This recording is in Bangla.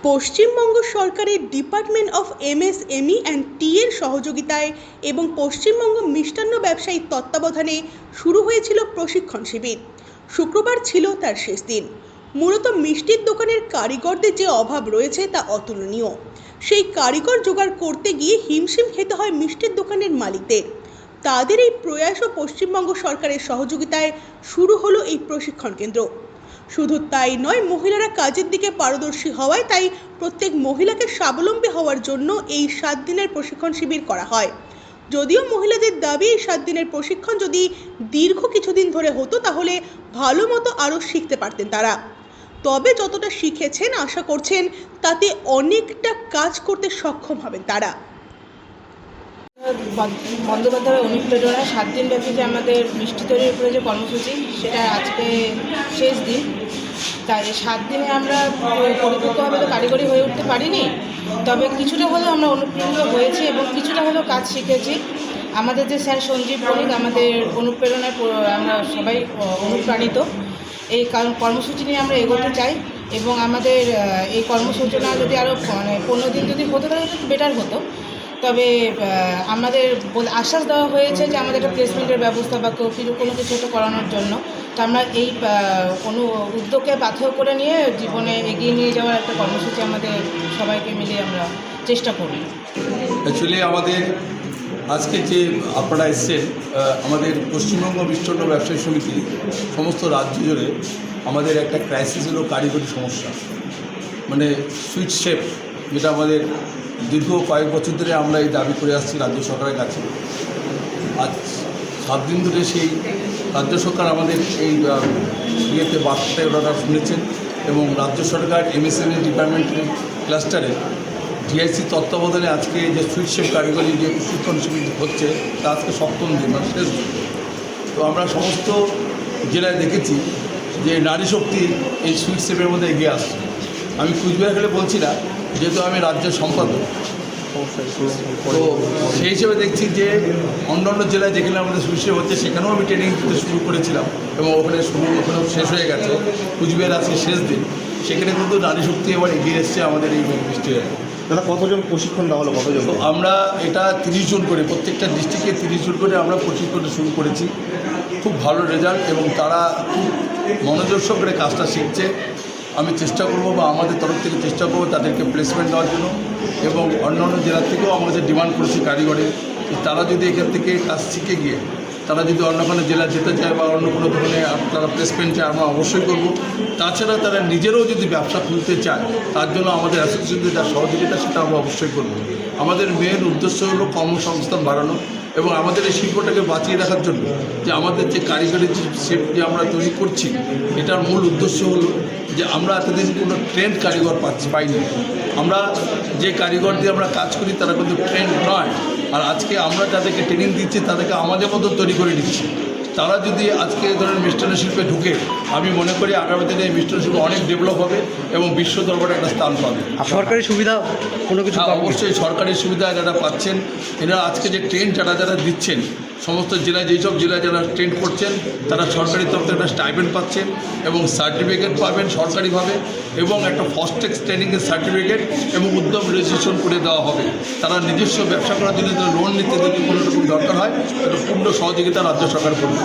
পশ্চিমবঙ্গ সরকারের ডিপার্টমেন্ট অফ এমএসএমই অ্যান্ড টি এর সহযোগিতায় এবং পশ্চিমবঙ্গ মিষ্টান্ন ব্যবসায়ীর তত্ত্বাবধানে শুরু হয়েছিল প্রশিক্ষণ শিবির। শুক্রবার ছিল তার শেষ দিন। মূলত মিষ্টির দোকানের কারিগরদের যে অভাব রয়েছে তা অতুলনীয়। সেই কারিগর জোগাড় করতে গিয়ে হিমশিম খেতে হয় মিষ্টির দোকানের মালিকদের। তাদের এই প্রয়াস ও পশ্চিমবঙ্গ সরকারের সহযোগিতায় শুরু হলো এই প্রশিক্ষণ কেন্দ্র। শুধু তাই নয়, মহিলারা কাজের দিকে পারদর্শী হওয়ায় তাই প্রত্যেক মহিলাকে স্বাবলম্বী হওয়ার জন্য এই 7 দিনের প্রশিক্ষণ শিবির করা হয়। যদিও মহিলাদের দাবি এই 7 দিনের প্রশিক্ষণ যদি দীর্ঘ কিছুদিন ধরে হতো তাহলে ভালো মতো আরও শিখতে পারতেন তারা। তবে যতটা শিখেছেন আশা করছেন তাতে অনেকটা কাজ করতে সক্ষম হবেন তারা। বন্দ্যোপাধ্যায় অনুপ্রেরণা 7 দিন ব্যাপী যে আমাদের মিষ্টি তৈরির উপরে যে কর্মসূচি, সেটা আজকে শেষ দিন। তাই 7 দিনে আমরা পরিপক্কভাবে তো কারিগরি হয়ে উঠতে পারিনি, তবে কিছুটা হলেও আমরা অনুপ্রাণিত হয়েছি এবং কিছুটা হলেও কাজ শিখেছি। আমাদের যে স্যার সঞ্জীব বণিক, আমাদের অনুপ্রেরণায় আমরা সবাই অনুপ্রাণিত। এই কর্মসূচি নিয়ে আমরা এগোতে চাই এবং আমাদের এই কর্মসূচনা যদি আরও 15 দিন যদি হতো তাহলে একটু বেটার হতো। তবে আমাদের আশ্বাস দেওয়া হয়েছে যে আমাদের একটা প্লেসমেন্টের ব্যবস্থা বা কোনো কিছু একটা করানোর জন্য। তো আমরা এই উদ্যোগকে পাথেয় করে নিয়ে জীবনে এগিয়ে নিয়ে যাওয়ার একটা কর্মসূচি আমাদের সবাইকে মিলে আমরা চেষ্টা করি। অ্যাকচুয়ালি আমাদের আজকে যে আপনারা এসছেন, আমাদের পশ্চিমবঙ্গ মিষ্টান্ন ব্যবসায়ী সমিতি সমস্ত রাজ্য জুড়ে আমাদের একটা ক্রাইসিস হলো কারিগরি সমস্যা, মানে সুইট শেপ, যেটা আমাদের দীর্ঘ কয়েক বছর ধরে আমরা এই দাবি করে আসছি রাজ্য সরকারের কাছে। আজ 7 দিন ধরে সেই রাজ্য সরকার আমাদের এই ইয়েতে বার্তায় ওনারা শুনেছেন এবং রাজ্য সরকার এমএসএমই ডিপার্টমেন্টের ক্লাস্টারে ডিআইসি তত্ত্বাবধানে আজকে যে সুইট শেপ কারিগরি যে প্রশিক্ষণ শিবির হচ্ছে তা আজকে 7ম দিন, মানে শেষ দিন। তো আমরা সমস্ত জেলায় দেখেছি যে নারী শক্তি এই সুইট শেপের মধ্যে এগিয়ে আসছে। আমি কুচবিহার গেলে বলছি না, যেহেতু আমি রাজ্যের সম্পাদক, তো সেই হিসেবে দেখছি যে অন্যান্য জেলায় যেখানে আমাদের সুইট হচ্ছে সেখানেও আমি ট্রেনিং দিতে শুরু করেছিলাম এবং ওখানেও শেষ হয়ে গেছে। কুচবিহার আজকে শেষ দিন, সেখানে কিন্তু নারী শক্তি এবার এগিয়ে এসছে আমাদের এই মিষ্টি। দাদা, কতজন প্রশিক্ষণ দেওয়া হলো? কতজন? তো আমরা এটা 30 জন করে, প্রত্যেকটা ডিস্ট্রিক্টে 30 জন করে আমরা প্রশিক্ষণ শুরু করেছি। খুব ভালো রেজাল্ট এবং তারা খুব মনোযোগ সহকারে কাজটা শিখছে। আমি চেষ্টা করব বা আমাদের তরফ থেকে চেষ্টা করব তাদেরকে প্লেসমেন্ট দেওয়ার জন্য এবং অন্যান্য জেলার থেকেও আমাদের ডিমান্ড করেছি কারিগরের, তারা যদি এখান থেকে কাজ শিখে গিয়ে তারা যদি অন্য কোনো জেলা যেতে চায় বা অন্য কোনো ধরনের তারা প্লেসমেন্ট চায়, আমরা অবশ্যই করব। তাছাড়া তারা নিজেরাও যদি ব্যবসা খুলতে চায় তার জন্য আমাদের অ্যাসোসিয়েশনের যা সহযোগিতা সেটা আমরা অবশ্যই করব। আমাদের মেন উদ্দেশ্য হলো কর্মসংস্থান বাড়ানো এবং আমাদের এই শিল্পটাকে বাঁচিয়ে রাখার জন্য যে আমাদের যে কারিগরি যে শেপ যে আমরা তৈরি করছি, এটার মূল উদ্দেশ্য হলো যে আমরা এতদিন কোনো ট্রেন্ড কারিগর পাইনি। আমরা যে কারিগর দিয়ে আমরা কাজ করি তারা কিন্তু ট্রেন্ড নয়, আর আজকে আমরা যাদেরকে ট্রেনিং দিচ্ছি তাদেরকে আমাদের মতো তৈরি করে দিচ্ছি। তারা যদি আজকে এই ধরনের মিষ্টান্ন শিল্পে ঢুকে, আমি মনে করি আগামী দিনে এই মিষ্টান্ন শিল্প অনেক ডেভেলপ হবে এবং বিশ্ব দরবারে একটা স্থান পাবে। সরকারি সুবিধা কোনো কিছু? অবশ্যই সরকারি সুবিধা যারা পাচ্ছেন, এরা আজকে যে ট্রেন যারা দিচ্ছেন সমস্ত জেলায়, যেই সব জেলায় যারা ট্রেন করছেন তারা সরকারি তরফ থেকে একটা স্টাইপেন্ড পাচ্ছেন এবং সার্টিফিকেট পাবেন সরকারিভাবে এবং একটা ফাস্ট্যাক্স ট্রেনিংয়ের সার্টিফিকেট এবং উদ্যম রেজিস্ট্রেশন করে দেওয়া হবে। তারা নিজস্ব ব্যবসা করার জন্য লোন নিতে যদি কোনো রকম দরকার হয় তাহলে পূর্ণ সহযোগিতা রাজ্য সরকার করবে।